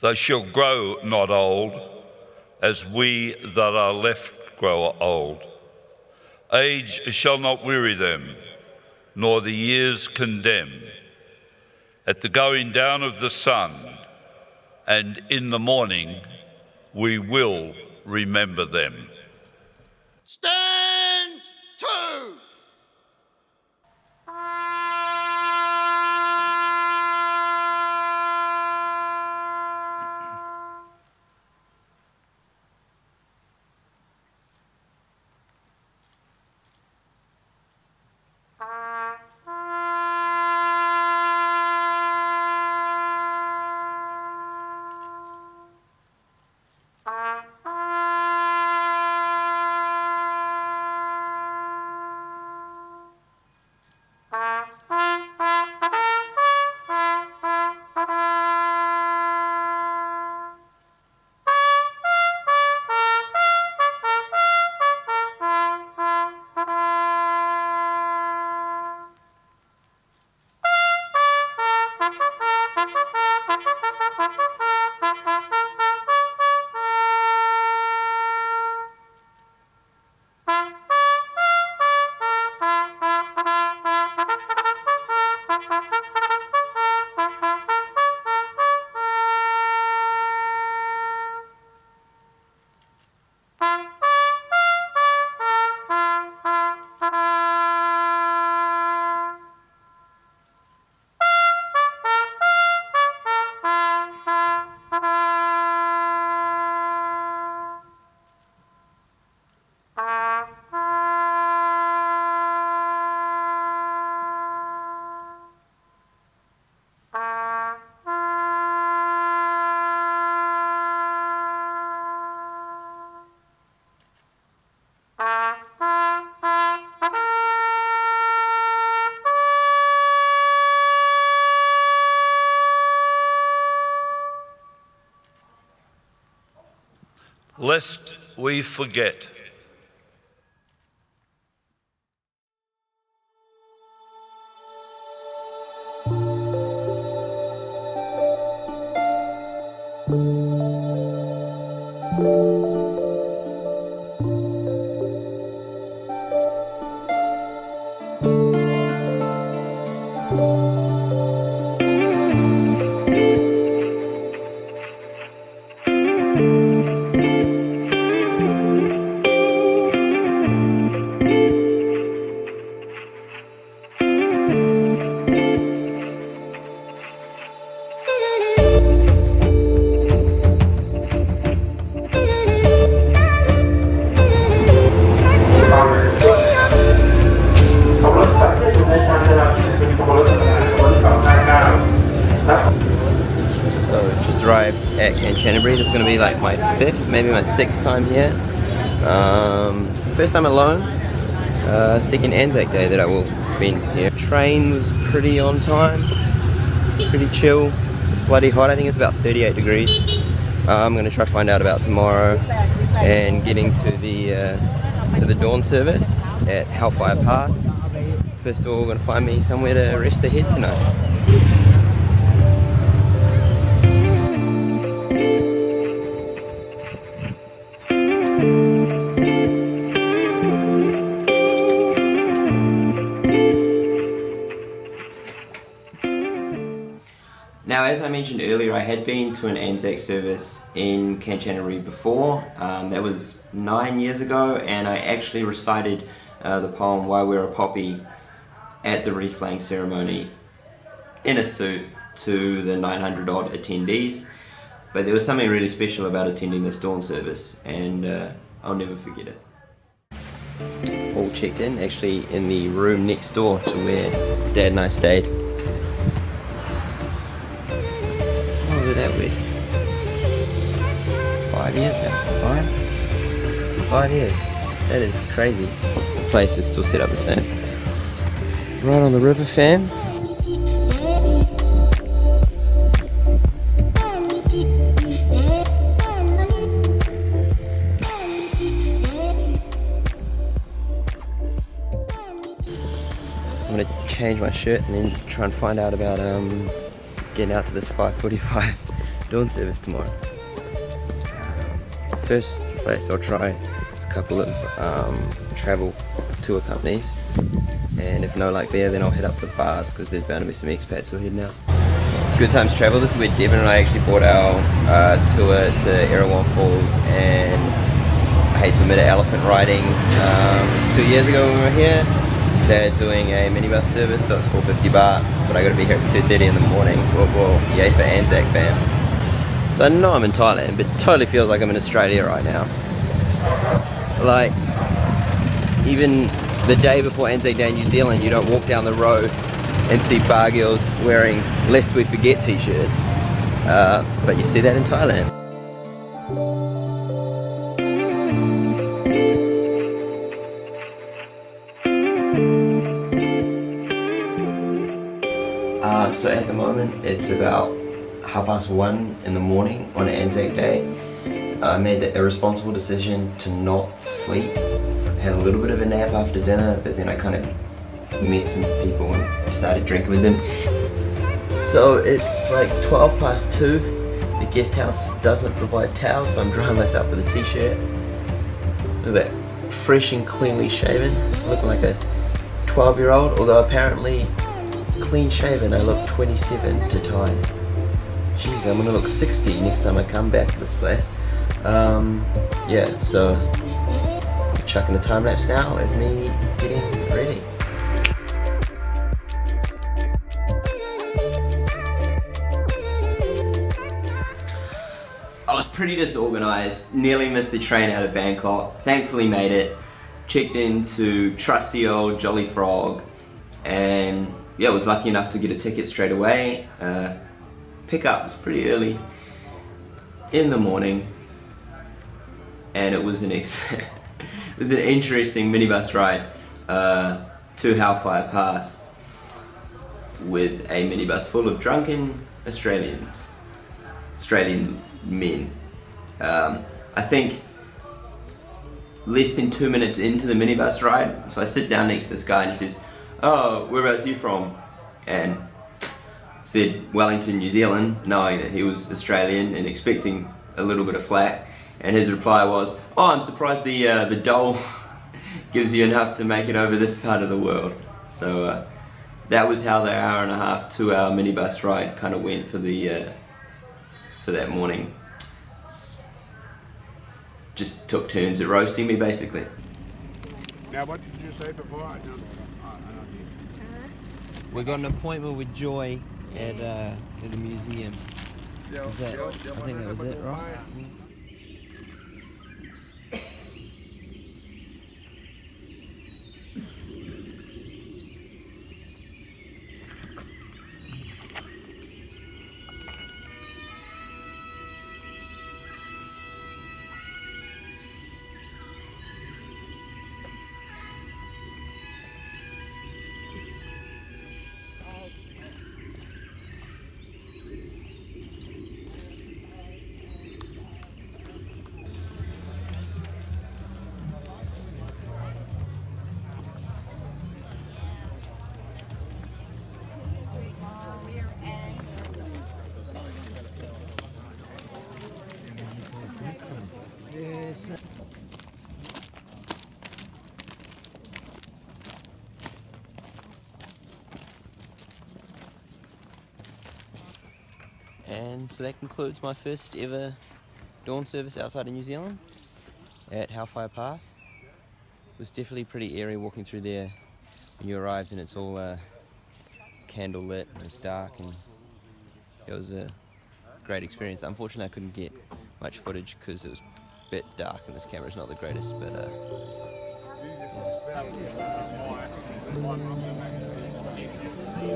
They shall grow not old, as we that are left grow old. Age shall not weary them, nor the years condemn. At the going down of the sun, and in the morning, we will remember them. Stand to! Lest we forget. Just arrived at Kanchanaburi. This is going to be like my 5th, maybe my 6th time here. First time alone, 2nd ANZAC Day that I will spend here. Train was pretty on time, pretty chill, bloody hot. I think it's about 38 degrees. I'm going to try to find out about tomorrow and getting to the dawn service at Hellfire Pass. First of all, we're going to find me somewhere to rest the head tonight. Now, as I mentioned earlier, I had been to an ANZAC service in Kanchanaburi before. That was 9 years ago, and I actually recited the poem Why Wear a Poppy at the wreath laying ceremony in a suit to the 900 odd attendees. But there was something really special about attending this dawn service, and I'll never forget it. All checked in, actually in the room next door to where Dad and I stayed. Oh, look at that way. 5 years now. 5 years. That is crazy. The place is still set up the same. Right on the river, fam. So I'm gonna change my shirt and then try and find out about getting out to this 5:45 dawn service tomorrow. First place I'll try is a couple of travel tour companies, and if no luck there, then I'll hit up the bars because there's bound to be some expats who are heading out. Good time to travel. This is where Devon and I actually bought our tour to Erewhon Falls, and I hate to admit it, elephant riding 2 years ago when we were here. They're doing a minibus service, so it's 450 baht, but I got to be here at 2:30 in the morning. Well, yay for ANZAC fam. So I know I'm in Thailand, but it totally feels like I'm in Australia right now. Like, even the day before ANZAC Day in New Zealand, you don't walk down the road and see bar girls wearing Lest We Forget t-shirts. But you see that in Thailand. So at the moment, it's about 1:30 in the morning on ANZAC Day. I made the irresponsible decision to not sleep. Had a little bit of a nap after dinner, but then I kind of met some people and started drinking with them. So it's like 2:12. The guest house doesn't provide towels, so I'm drying myself with a t-shirt. Look at that, fresh and cleanly shaven, looking like a 12-year-old, although apparently clean shaven I look 27 to ties. Jeez, I'm gonna look 60 next time I come back to this place. Yeah, so chucking a time lapse now of me getting ready. I was pretty disorganized, nearly missed the train out of Bangkok, thankfully made it, checked into trusty old Jolly Frog, and yeah, was lucky enough to get a ticket straight away. Pickup was pretty early in the morning, and it was an interesting minibus ride to Hellfire Pass with a minibus full of drunken Australian men. I think less than 2 minutes into the minibus ride, so I sit down next to this guy and he says, "Oh, whereabouts are you from?" And said Wellington, New Zealand, knowing that he was Australian and expecting a little bit of flack. And his reply was, "Oh, I'm surprised the dole gives you enough to make it over this part of the world." So that was how the 1.5 to 2 hour minibus ride kind of went for that morning. Just took turns at roasting me, basically. Now, what did you say before? I don't We got an appointment with Joy at the museum. I think that was it, right? And so that concludes my first ever dawn service outside of New Zealand at Hellfire Pass. It was definitely pretty eerie walking through there when you arrived, and it's all candle lit and it's dark, and it was a great experience. Unfortunately I couldn't get much footage because it was a bit dark and this camera's not the greatest, but yeah.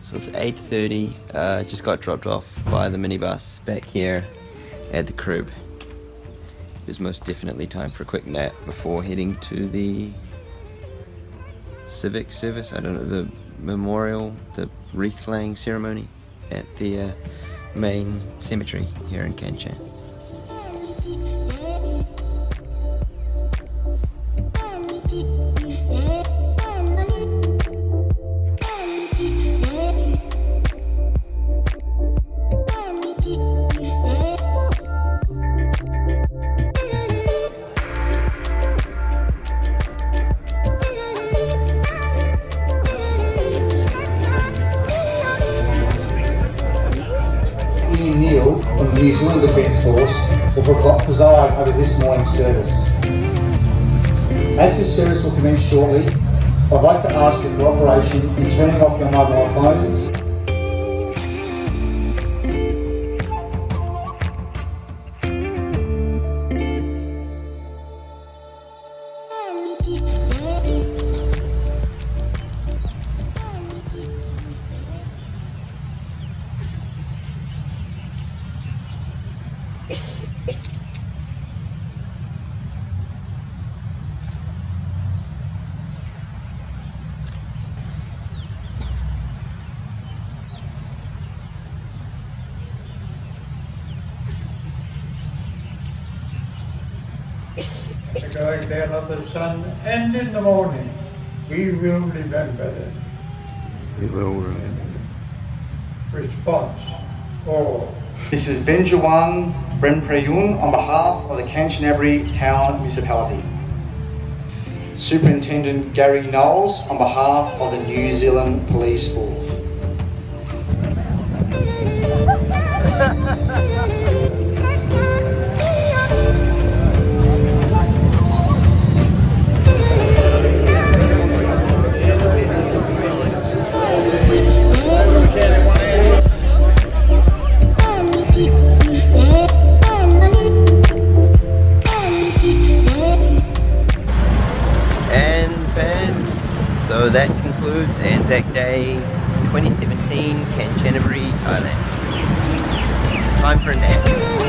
So it's 8:30, just got dropped off by the minibus back here at the crib. It was most definitely time for a quick nap before heading to the civic service, I don't know, the memorial, the wreath laying ceremony at the main cemetery here in Kanchan. Neil from the New Zealand Defence Force will preside over this morning's service. As this service will commence shortly, I'd like to ask for cooperation in turning off your mobile phones. Going down of the sun, and in the morning we will remember them. We will remember them. Response, all. This is Benjawan Brenprayun on behalf of the Kanchanaburi Town Municipality. Superintendent Gary Knowles on behalf of the New Zealand Police Force. So that concludes ANZAC Day 2017 Kanchanaburi, Thailand. Time for a nap.